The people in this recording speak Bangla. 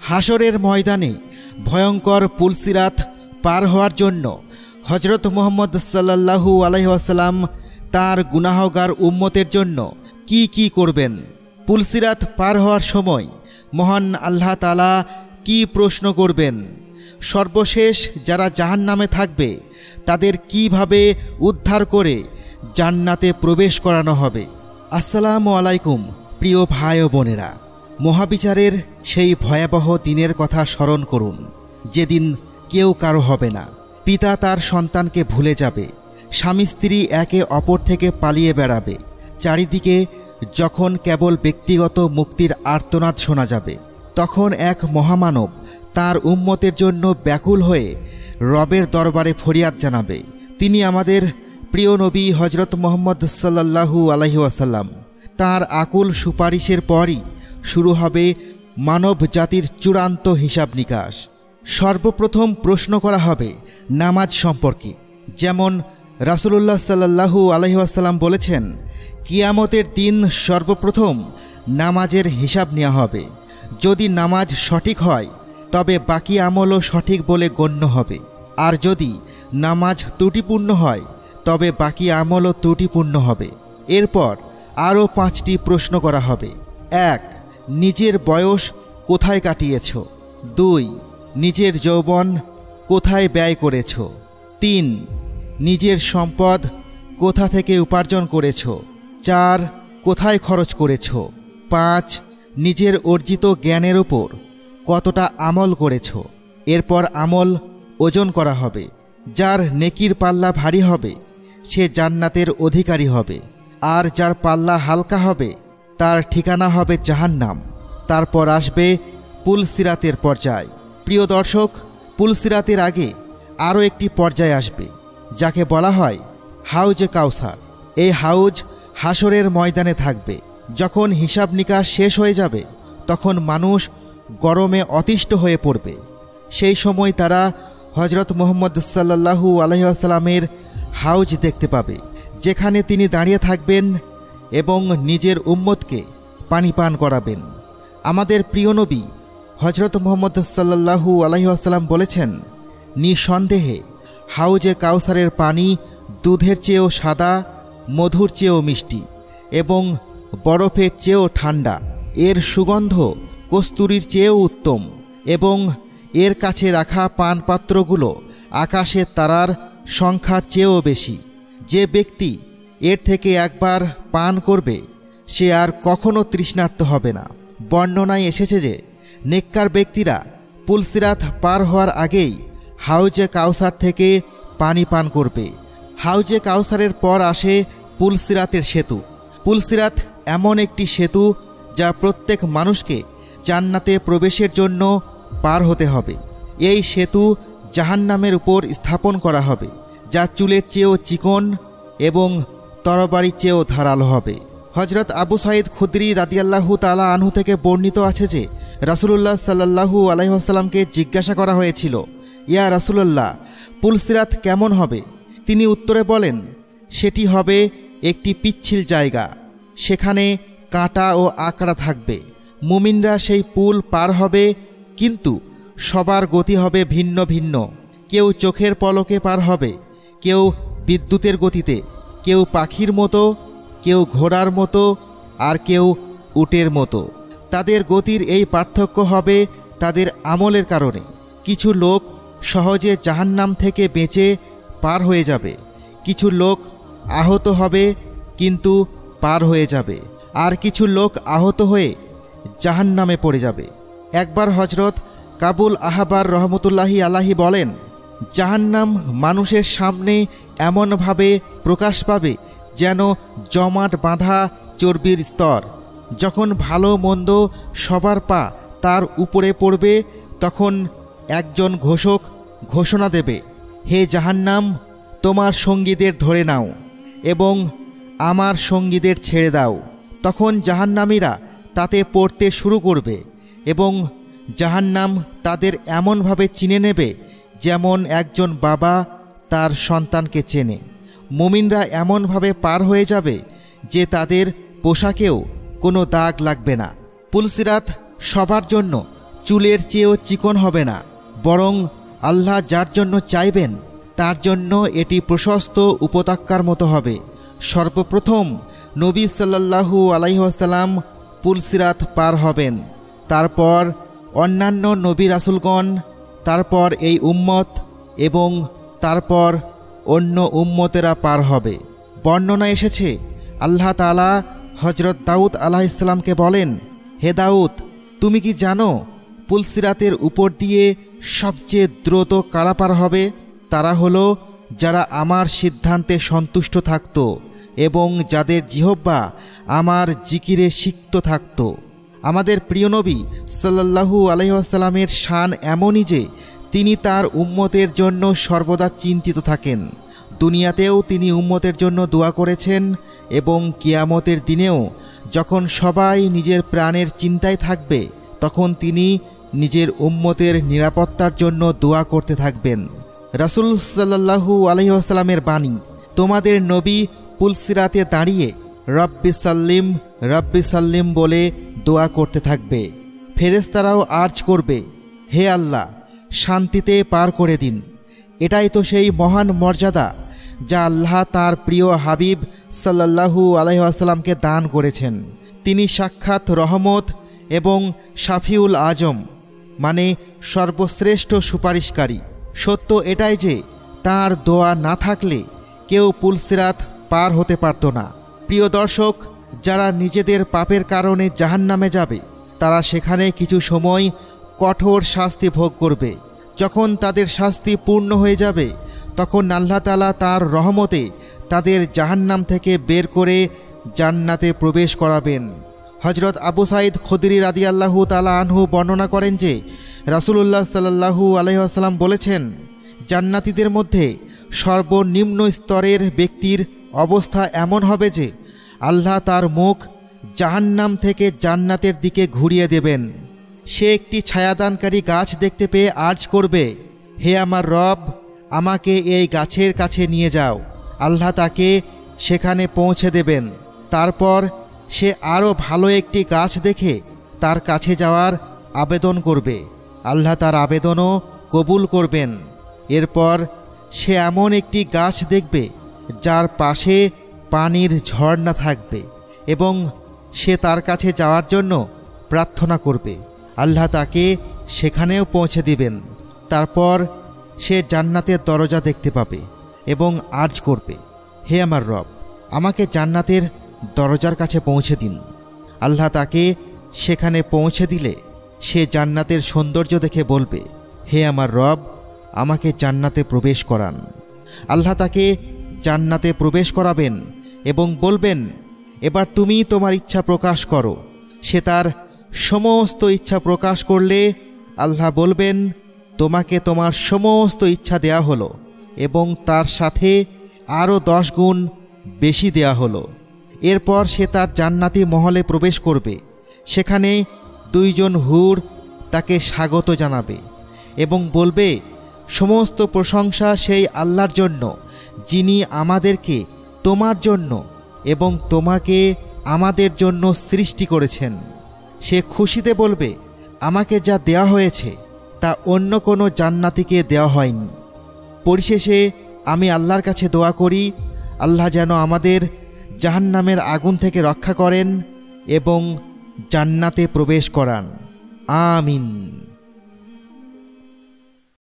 হাসরের ময়দানে ভয়ঙ্কর পুলসিরাত পার হওয়ার জন্য হজরত মুহাম্মদ সাল্লাল্লাহু আলাইহি ওয়াসাল্লাম তাঁর গুনাহগার উম্মতের জন্য কি কি করবেন? পুলসিরাত পার হওয়ার সময় মহান আল্লাহ তাআলা কি প্রশ্ন করবেন? সর্বশেষ যারা জাহান্নামে থাকবে তাদের কিভাবে উদ্ধার করে জান্নাতে প্রবেশ করানো হবে? আসসালামু আলাইকুম প্রিয় ভাই ও বোনেরা, মহাবিচারের সেই ভয়াবহ দিনের কথা স্মরণ করুন, যেদিন কেউ কারো হবে না। পিতা তার সন্তানকে ভুলে যাবে, স্বামী স্ত্রী একে অপর থেকে পালিয়ে বেড়াবে। চারিদিকে যখন কেবল ব্যক্তিগত মুক্তির আর্তনাদ শোনা যাবে, তখন এক মহামানব তার উম্মতের জন্য ব্যাকুল হয়ে রবের দরবারে ফরিয়াদ জানাবে। তিনি আমাদের প্রিয় নবী হজরত মুহাম্মদ সাল্লাল্লাহু আলাইহি ওয়াসাল্লাম। তাঁর আকুল সুপারিশের পরই শুরু হবে মানব জাতির চূড়ান্ত হিসাব নিকাশ। সর্বপ্রথম প্রশ্ন করা হবে নামাজ সম্পর্কে। যেমন রাসূলুল্লাহ সাল্লাল্লাহু আলাইহি ওয়াসাল্লাম বলেছেন, কিয়ামতের দিন সর্বপ্রথম নামাজের হিসাব নেওয়া হবে। যদি নামাজ সঠিক হয় তবে বাকি আমলও সঠিক বলে গণ্য হবে, আর যদি নামাজ ত্রুটিপূর্ণ হয় তবে বাকি আমলও ত্রুটিপূর্ণ হবে। এরপর আরও 5টি প্রশ্ন করা হবে। 1. নিজের বয়স কোথায় কাটিয়েছ? 2. নিজের যৌবন কোথায় ব্যয় করেছ? 3. নিজের সম্পদ কোথা থেকে উপার্জন করেছ? 4. কোথায় খরচ করেছ? 5. নিজের অর্জিত জ্ঞানের উপর কতটা আমল করেছ? এরপর আমল ওজন করা হবে। যার নেকির পাল্লা ভারী হবে সে জান্নাতের অধিকারী হবে, আর যার পাল্লা হালকা হবে তার ঠিকানা হবে জাহান্নাম। তারপর আসবে পুলসিরাতের পর্যায়। প্রিয় দর্শক, পুলসিরাতের আগে আরও একটি পর্যায় আসবে, যাকে বলা হয় হাউজে কাউসার। এই হাউজ হাসরের ময়দানে থাকবে। যখন হিসাব নিকাশ শেষ হয়ে যাবে তখন মানুষ গরমে অতিষ্ঠ হয়ে পড়বে। সেই সময় তারা হজরত মুহাম্মদ সাল্লাল্লাহু আলাইহি ওয়াসাল্লামের হাউজ দেখতে পাবে, যেখানে তিনি দাঁড়িয়ে থাকবেন এবং নিজের উম্মতকে পানি পান করাবেন। আমাদের প্রিয় নবী হজরত মুহাম্মদ সাল্লাল্লাহু আলাইহি ওয়াসাল্লাম বলেছেন, নিঃসন্দেহে হাউজে কাউসারের পানি দুধের চেয়েও সাদা, মধুর চেয়েও মিষ্টি এবং বরফের চেয়েও ঠান্ডা। এর সুগন্ধ কস্তুরীর চেয়েও উত্তম এবং এর কাছে রাখা পানপাত্রগুলো আকাশের তারার সংখ্যার চেয়েও বেশি। যে ব্যক্তি এর থেকে একবার পান করবে সে আর কখনো তৃষ্ণার্ত হবে না। বর্ণনায় এসেছে যে নেককার ব্যক্তিরা পুলসিরাত পার হওয়ার আগেই হাউজে কাউসার থেকে পানি পান করবে। হাউজে কাউসারের পর আসে পুলসিরাতের সেতু। পুলসিরাত এমন একটি সেতু যা প্রত্যেক মানুষকে জান্নাতে প্রবেশের জন্য পার হতে হবে। এই সেতু জাহান্নামের উপর স্থাপন করা হবে, যা চুলের চেয়েও চিকন এবং তরবারির চেয়েও ধারালো হবে। হজরত আবু সাঈদ খুদরি রাদিয়াল্লাহু তাআলা আনহু থেকে বর্ণিত আছে যে রাসূলুল্লাহ সাল্লাল্লাহু আলাইহি ওয়াসাল্লামকে জিজ্ঞাসা করা হয়েছিল, ইয়া রাসূলুল্লাহ, পুলসিরাত কেমন হবে? তিনি উত্তরে বলেন, সেটি হবে একটি পিচ্ছিল জায়গা, সেখানে কাঁটা ও আকড়া থাকবে। মুমিনরা সেই পুল পার হবে, কিন্তু সবার গতি হবে ভিন্ন ভিন্ন। কেউ চোখের পলকে পার হবে, কেউ বিদ্যুতের গতিতে, কেউ পাখির মতো, কেউ ঘোড়ার মতো, আর কেউ উটের মতো। তাদের গতির এই পার্থক্য হবে তাদের আমলের কারণে। কিছু লোক সহজে জাহান্নাম থেকে বেঁচে পার হয়ে যাবে, কিছু লোক আহত হবে কিন্তু পার হয়ে যাবে, আর কিছু লোক আহত হয়ে জাহান্নামে পড়ে যাবে। একবার হজরত কাবুল আহবার রহমতুল্লাহি আলাহি বলেন, জাহান্নাম মানুষের সামনে এমনভাবে প্রকাশ পাবে যেন জমাট বাঁধা চর্বির স্তর। যখন ভালো মন্দ সবার পা তার উপরে পড়বে তখন একজন ঘোষক ঘোষণা দেবে, হে জাহান্নাম, তোমার সঙ্গীদের ধরে নাও এবং আমার সঙ্গীদের ছেড়ে দাও। তখন জাহান্নামীরা তাতে পড়তে শুরু করবে এবং জাহান্নাম তাদের এমনভাবে চিনে নেবে যেমন একজন বাবা তার সন্তানকে চেনে। মুমিনরা এমনভাবে পার হয়ে যাবে যে তাদের পোশাকেও কোনো দাগ লাগবে না। পুলসিরাত সবার জন্য চুলের চেয়েও চিকন হবে না, বরং আল্লাহ যার জন্য চাইবেন তার জন্য এটি প্রশস্ত উপত্যকার মতো হবে। সর্বপ্রথম নবী সাল্লাল্লাহু আলাইহি ওয়াসাল্লাম পুলসিরাত পার হবেন, তারপর অন্যান্য নবী রাসূলগণ, তারপর এই উম্মত এবং তারপর অন্য উম্মতেরা পার হবে। বর্ণনা এসেছে আল্লাহ তাআলা হযরত দাউদ আলাইহিস সালামকে বলেন, হে দাউদ, তুমি কি জানো পুলসিরাতের উপর দিয়ে সবচেয়ে দ্রুত কারা পার হবে? তারা হলো যারা আমার সিদ্ধান্তে সন্তুষ্ট থাকত এবং যাদের জিহ্বা আমার জিকিরে সিক্ত থাকত। আমাদের প্রিয় নবী সাল্লাল্লাহু আলাইহি ওয়াসাল্লামের শান এমনই যে তিনি তার উম্মতের জন্য সর্বদা চিন্তিত থাকেন। দুনিয়াতেও তিনি উম্মতের জন্য দোয়া করেছেন এবং কিয়ামতের দিনেও যখন সবাই নিজের প্রাণের চিন্তায় থাকবে তখন তিনি নিজের উম্মতের নিরাপত্তার জন্য দোয়া করতে থাকবেন। রাসূল সাল্লাল্লাহু আলাইহি ওয়াসাল্লামের বাণী, তোমাদের নবী পুলসিরাতে দাঁড়িয়ে রব্বি সাল্লিম বলে দোয়া করতে থাকবে। ফেরেশতারাও আর্জ করবে, হে আল্লাহ, শান্তিতে পার করে দিন। এটাই তো সেই মহান মর্যাদা যা আল্লাহ তার প্রিয় হাবিব সাল্লাল্লাহু আলাইহি ওয়াসাল্লামকে দান করেছেন। তিনি সাক্ষাৎ রহমত এবং শাফিউল আজম, মানে সর্বশ্রেষ্ঠ সুপারিশকারী। সত্য এটাই যে তার দোয়া না থাকলে কেউ পুলসিরাত পার হতে পারত না। প্রিয় দর্শক, যারা নিজেদের পাপের কারণে জাহান্নামে যাবে তারা সেখানে কিছু সময় কঠোর শাস্তি ভোগ করবে। যখন তাদের শাস্তি পূর্ণ হয়ে যাবে তখন আল্লাহ তাআলা তার রহমতে তাদের জাহান্নাম থেকে বের করে জান্নাতে প্রবেশ করাবেন। হযরত আবু সাঈদ খুদরি রাদিয়াল্লাহু তাআলা আনহু বর্ণনা করেন যে রাসূলুল্লাহ সাল্লাল্লাহু আলাইহি ওয়াসাল্লাম বলেছেন, জান্নাতীদের মধ্যে সর্বনিম্ন স্তরের ব্যক্তির অবস্থা এমন হবে যে আল্লাহ তার মুখ জাহান্নাম থেকে জান্নাতের দিকে ঘুরিয়ে দেবেন। সে একটি ছায়াদানকারী গাছ দেখতে পেয়ে আর্জ করবে, হে আমার রব, আমাকে এই গাছের কাছে নিয়ে যাও। আল্লাহ তাকে সেখানে পৌঁছে দেবেন। তারপর সে আরও ভালো একটি গাছ দেখে তার কাছে যাওয়ার আবেদন করবে। আল্লাহ তার আবেদনও কবুল করবেন। এরপর সে এমন একটি গাছ দেখবে যার পাশে পানির ঝর্ণা থাকবে এবং সে তার কাছে যাওয়ার জন্য প্রার্থনা করবে। আল্লাহ তাকে সেখানেও পৌঁছে দিবেন। তারপর সে জান্নাতের দরজা দেখতে পাবে এবং আর্জ করবে, হে আমার রব, আমাকে জান্নাতের দরজার কাছে পৌঁছে দিন। আল্লাহ তাকে সেখানে পৌঁছে দিলে সে জান্নাতের সৌন্দর্য দেখে বলবে, হে আমার রব, আমাকে জান্নাতে প্রবেশ করান। আল্লাহ তাকে জান্নাতে প্রবেশ করাবেন এবং বলবেন, এবার তুমি তোমার ইচ্ছা প্রকাশ করো। সে তার সমস্ত ইচ্ছা প্রকাশ করলে আল্লাহ বলবেন, তোমাকে তোমার সমস্ত ইচ্ছা দেয়া হলো এবং তার সাথে আরও 10 গুণ বেশি দেয়া হলো। এরপর সে তার জান্নাতি মহলে প্রবেশ করবে। সেখানে 2 জন হুর তাকে স্বাগত জানাবে এবং বলবে, সমস্ত প্রশংসা সেই আল্লাহর জন্য যিনি আমাদেরকে তোমার জন্য এবং তোমাকে আমাদের জন্য সৃষ্টি করেছেন। সে খুশিতে বলবে, আমাকে যা দেয়া হয়েছে তা অন্য কোনো জান্নাতীকে দেওয়া হয়নি। পরিশেষে আমি আল্লাহর কাছে দোয়া করি, আল্লাহ যেন আমাদের জাহান্নামের আগুন থেকে রক্ষা করেন এবং জান্নাতে প্রবেশ করান। আমিন।